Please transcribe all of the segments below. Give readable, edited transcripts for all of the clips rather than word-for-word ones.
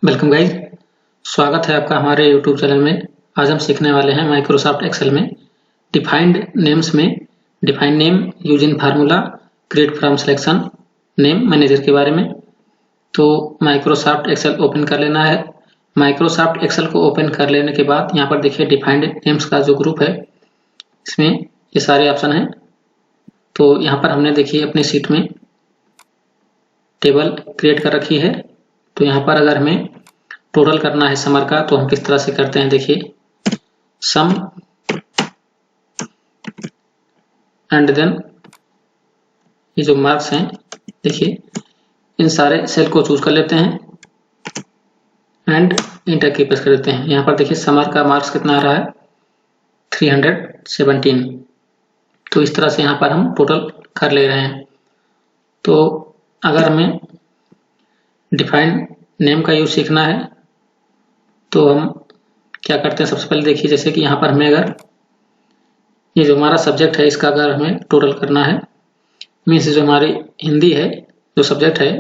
Welcome guys. स्वागत है आपका हमारे यूट्यूब चैनल में। आज हम सीखने वाले हैं माइक्रोसॉफ्ट एक्सेल में डिफाइंड नेम्स में defined name using formula create from selection name manager के बारे में। तो माइक्रोसॉफ्ट एक्सेल ओपन कर लेना है। माइक्रोसॉफ्ट एक्सेल को ओपन कर लेने के बाद यहाँ पर देखिए डिफाइंड नेम्स का जो ग्रुप है इसमें ये सारे ऑप्शन हैं। तो यहाँ पर हमने देखिए अपनी शीट में टेबल क्रिएट कर रखी है। तो यहाँ पर अगर हमें टोटल करना है समर का तो हम किस तरह से करते हैं, देखिए सम एंड देन ये जो मार्क्स हैं देखिए इन सारे सेल को चूज कर लेते हैं एंड इंटर की प्रेस कर देते हैं। यहाँ पर देखिए समर का मार्क्स कितना आ रहा है 317। तो इस तरह से यहाँ पर हम टोटल कर ले रहे हैं। तो अगर हमें डिफाइंड नेम का यूज सीखना है तो हम क्या करते हैं, सबसे पहले देखिए जैसे कि यहाँ पर हमें अगर ये जो हमारा सब्जेक्ट है इसका अगर हमें टोटल करना है, मीन्स जो हमारी हिंदी है जो सब्जेक्ट है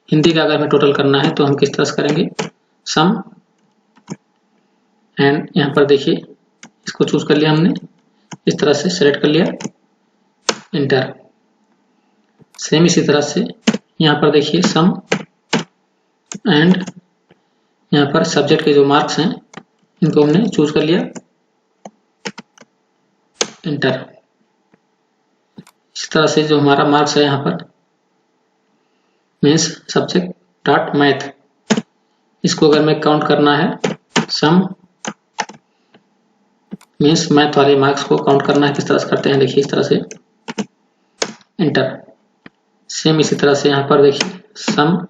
हिंदी का अगर हमें टोटल करना है तो हम किस तरह से करेंगे, सम एंड यहाँ पर देखिए इसको चूज कर लिया हमने, इस तरह से सेलेक्ट कर लिया, इंटर। सेम इसी तरह से यहाँ पर देखिए सम एंड यहाँ पर सब्जेक्ट के जो मार्क्स हैं इनको हमने चूज कर लिया, इंटर। इस तरह से जो हमारा मार्क्स है यहाँ पर मीन्स सब्जेक्ट डॉट मैथ, इसको अगर मैं काउंट करना है सम मीन्स मैथ वाले मार्क्स को काउंट करना है, किस तरह से करते हैं देखिए इस तरह से, इंटर। सेम इसी तरह से यहाँ पर देखिए सम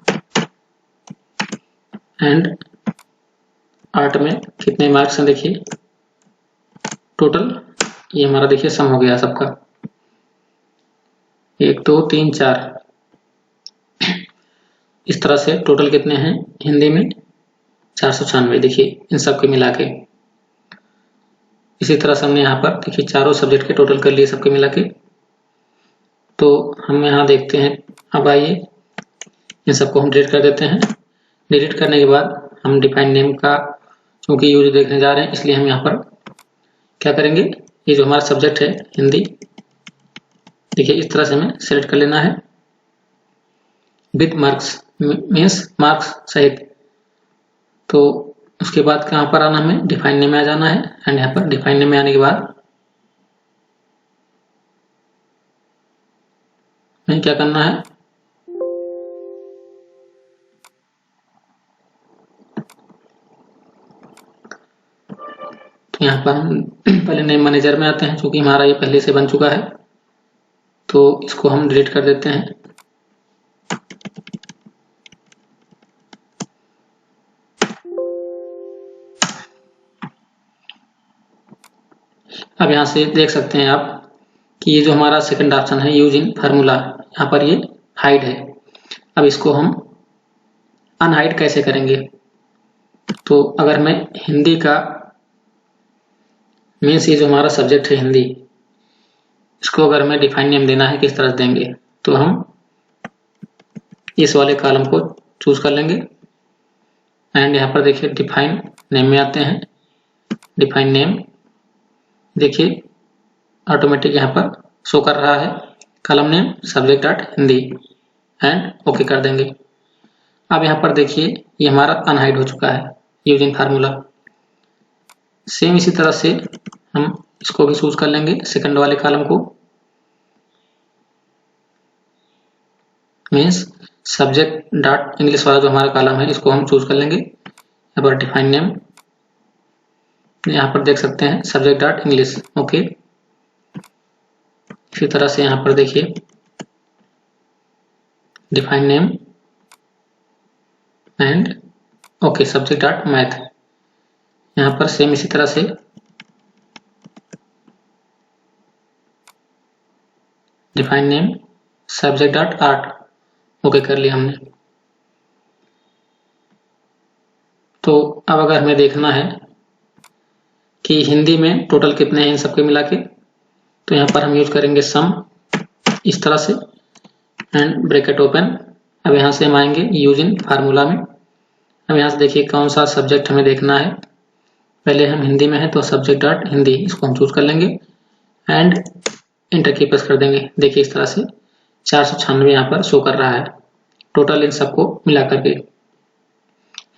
एंड आर्ट में कितने मार्क्स हैं देखिए टोटल, ये हमारा देखिए सम हो गया सबका 1 2 3 4। इस तरह से टोटल कितने हैं हिंदी में 496 देखिए इन सब के मिला के। इसी तरह से हमने यहाँ पर देखिए चारों सब्जेक्ट के टोटल कर लिए सबके मिला के। तो हम यहाँ देखते हैं, अब आइए इन सबको हम डिलीट कर देते हैं। डिलीट करने के बाद हम डिफाइन नेम का क्योंकि यूज देखने जा रहे हैं इसलिए हम यहाँ पर क्या करेंगे, ये जो हमारा सब्जेक्ट है हिंदी देखिए इस तरह से हमें सेलेक्ट कर लेना है विद मार्क्स मीन्स मार्क्स सहित। तो उसके बाद कहाँ पर आना, हमें डिफाइन नेम में आ जाना है एंड यहाँ पर डिफाइन नेम में आने के बाद हमें क्या करना है, तो यहाँ पर हम पहले नेम मैनेजर में आते हैं, क्योंकि हमारा ये पहले से बन चुका है तो इसको हम डिलीट कर देते हैं। अब यहाँ से देख सकते हैं आप कि ये जो हमारा सेकंड ऑप्शन है यूज इन फार्मूला, यहाँ पर ये हाइड है। अब इसको हम अनहाइड कैसे करेंगे, तो अगर मैं हिंदी का मीन्स ये जो हमारा सब्जेक्ट है हिंदी इसको अगर हमें डिफाइन नेम देना है किस तरह से देंगे, तो हम इस वाले कॉलम को चूज कर लेंगे एंड यहाँ पर देखिए डिफाइन नेम में आते हैं। डिफाइन नेम देखिए ऑटोमेटिक यहाँ पर शो कर रहा है column name subject dot Hindi and okay कर देंगे। अब यहाँ पर देखिए ये हमारा अनहाइड हो चुका है यूज इन फार्मूला। सेम इसी तरह से हम इसको भी चूज कर लेंगे सेकंड वाले कॉलम को, मीन्स सब्जेक्ट डॉट इंग्लिश वाला जो हमारा कॉलम है इसको हम चूज कर लेंगे। यहाँ पर डिफाइन नेम यहाँ पर देख सकते हैं सब्जेक्ट डॉट इंग्लिश, ओके। इसी तरह से यहाँ पर देखिए define name and okay subject dot math, यहाँ पर सेम इसी तरह से define name subject dot art, okay कर लिया हमने। तो अब अगर हमें देखना है कि हिंदी में टोटल कितने हैं इन सबके मिला के, तो यहाँ पर हम यूज करेंगे सम इस तरह से एंड ब्रैकेट ओपन। अब यहाँ से हम आएंगे यूज इन फार्मूला में अब यहाँ से देखिए कौन सा सब्जेक्ट हमें देखना है। पहले हम हिंदी में है तो सब्जेक्ट डॉट हिंदी इसको हम चूज कर लेंगे एंड इंटर की प्रेस कर देंगे। देखिए इस तरह से 496 यहाँ पर शो कर रहा है टोटल इन सबको मिला करके।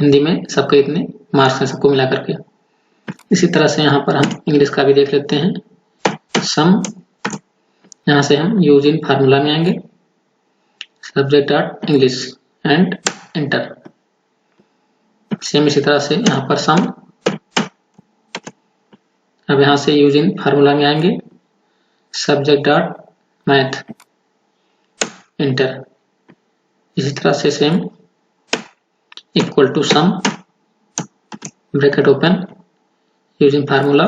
हिंदी में सबके इतने मार्क्स हैं सबको मिला करके। इसी तरह से यहाँ पर हम इंग्लिश का भी देख लेते हैं। सम, यहाँ से हम यूज इन फार्मूला में आएंगे, subject dot English and enter. Same इसी तरह से यहाँ पर सम, अब यहाँ से यूज इन फार्मूला में आएंगे, सब्जेक्ट डॉट मैथ एंटर। इसी तरह से same equal to sum bracket open using formula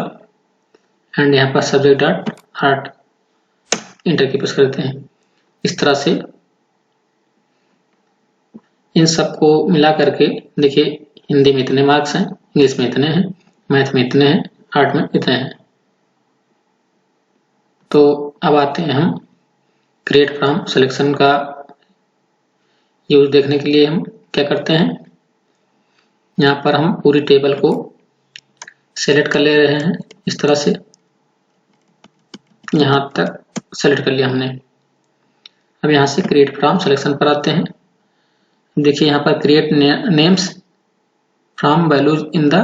and यहाँ पर सब्जेक्ट डॉट आर्ट इंटर की प्रेस करते हैं। इस तरह से इन सबको मिला करके देखिए हिंदी में इतने मार्क्स हैं, इंग्लिश में इतने हैं, मैथ में इतने हैं, आर्ट में इतने हैं। तो अब आते हैं हम क्रिएट फ्रॉम सिलेक्शन का यूज देखने के लिए हम क्या करते हैं। यहाँ पर हम पूरी टेबल को सेलेक्ट कर ले रहे हैं। इस तरह से यहाँ तक सेलेक्ट कर लिया हमने। अब यहाँ से क्रिएट फ्रॉम सिलेक्शन पर आते हैं। देखिए यहाँ पर create names from values in the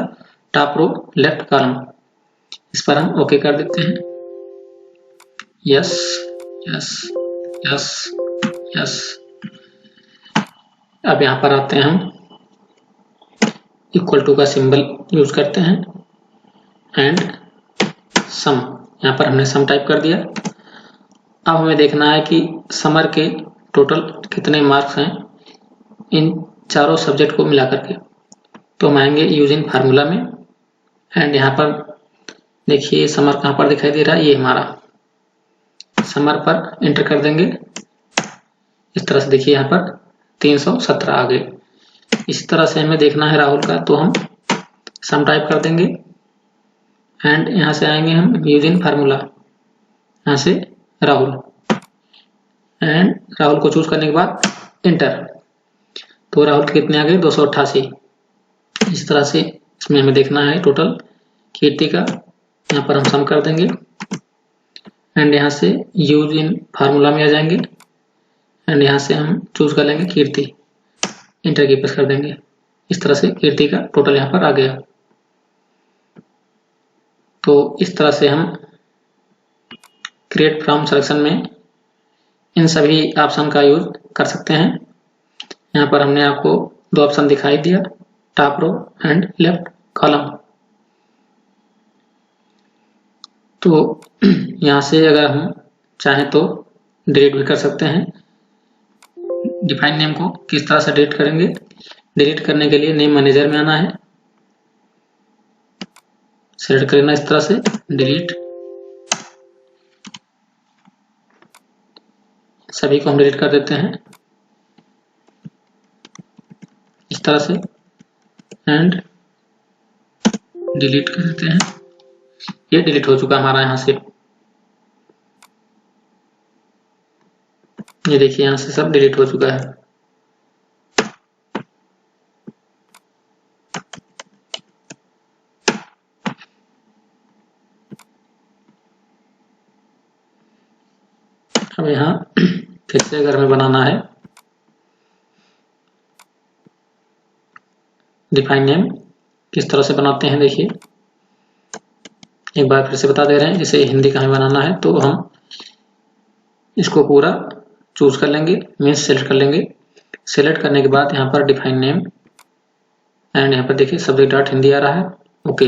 top row left column, इस पर हम ओके कर देते हैं। Yes yes yes yes. अब यहाँ पर आते हैं हम इक्वल टू का सिंबल यूज करते हैं एंड सम, यहाँ पर हमने सम टाइप कर दिया। अब हमें देखना है कि समर के टोटल कितने मार्क्स हैं इन चारों सब्जेक्ट को मिला करके। तो हम आएंगे यूजिंग फार्मूला में एंड यहाँ पर देखिए समर कहाँ पर दिखाई दे रहा है, ये हमारा समर पर एंटर कर देंगे। इस तरह से देखिए यहाँ पर 317 आ गए। इसी तरह से हमें देखना है राहुल का, तो हम सम टाइप कर देंगे एंड यहाँ से आएंगे हम यूजिंग फार्मूला, यहाँ से राहुल एंड राहुल को चूज करने के बाद इंटर। तो राहुल के कितने आ गए 288। इस तरह से इसमें हमें देखना है टोटल कीर्ति का, यहाँ पर हम सम कर देंगे एंड यहाँ से यूज इन फार्मूला में आ जाएंगे एंड यहाँ से हम चूज कर लेंगे कीर्ति, इंटर की प्रेस कर देंगे। इस तरह से कीर्ति का टोटल यहाँ पर आ गया। तो इस तरह से हम क्रिएट फ्रॉम सिलेक्शन में इन सभी ऑप्शन का यूज कर सकते हैं। यहाँ पर हमने आपको दो ऑप्शन दिखाई दिया, top row and left column. तो यहाँ से अगर हम चाहें तो डिलीट भी कर सकते हैं। डिफाइन नेम को किस तरह से डिलीट करेंगे, डिलीट करने के लिए नेम मैनेजर में आना है, सेलेक्ट करना इस तरह से डिलीट, सभी को हम डिलीट कर देते हैं इस तरह से एंड डिलीट कर देते हैं। ये डिलीट हो चुका हमारा यहाँ से, ये देखिए यहाँ से सब डिलीट हो चुका है। अब यहाँ फिर से अगर हमें बनाना है डिफाइन नेम, किस तरह से बनाते हैं देखिए एक बार फिर से बता दे रहे हैं। जैसे हिंदी का हमें बनाना है तो हम इसको पूरा चूज कर लेंगे, मीन्स सेलेक्ट कर लेंगे। सेलेक्ट करने के बाद यहाँ पर डिफाइन नेम एंड यहाँ पर देखिए सब्जेक्ट डॉट हिंदी आ रहा है, ओके।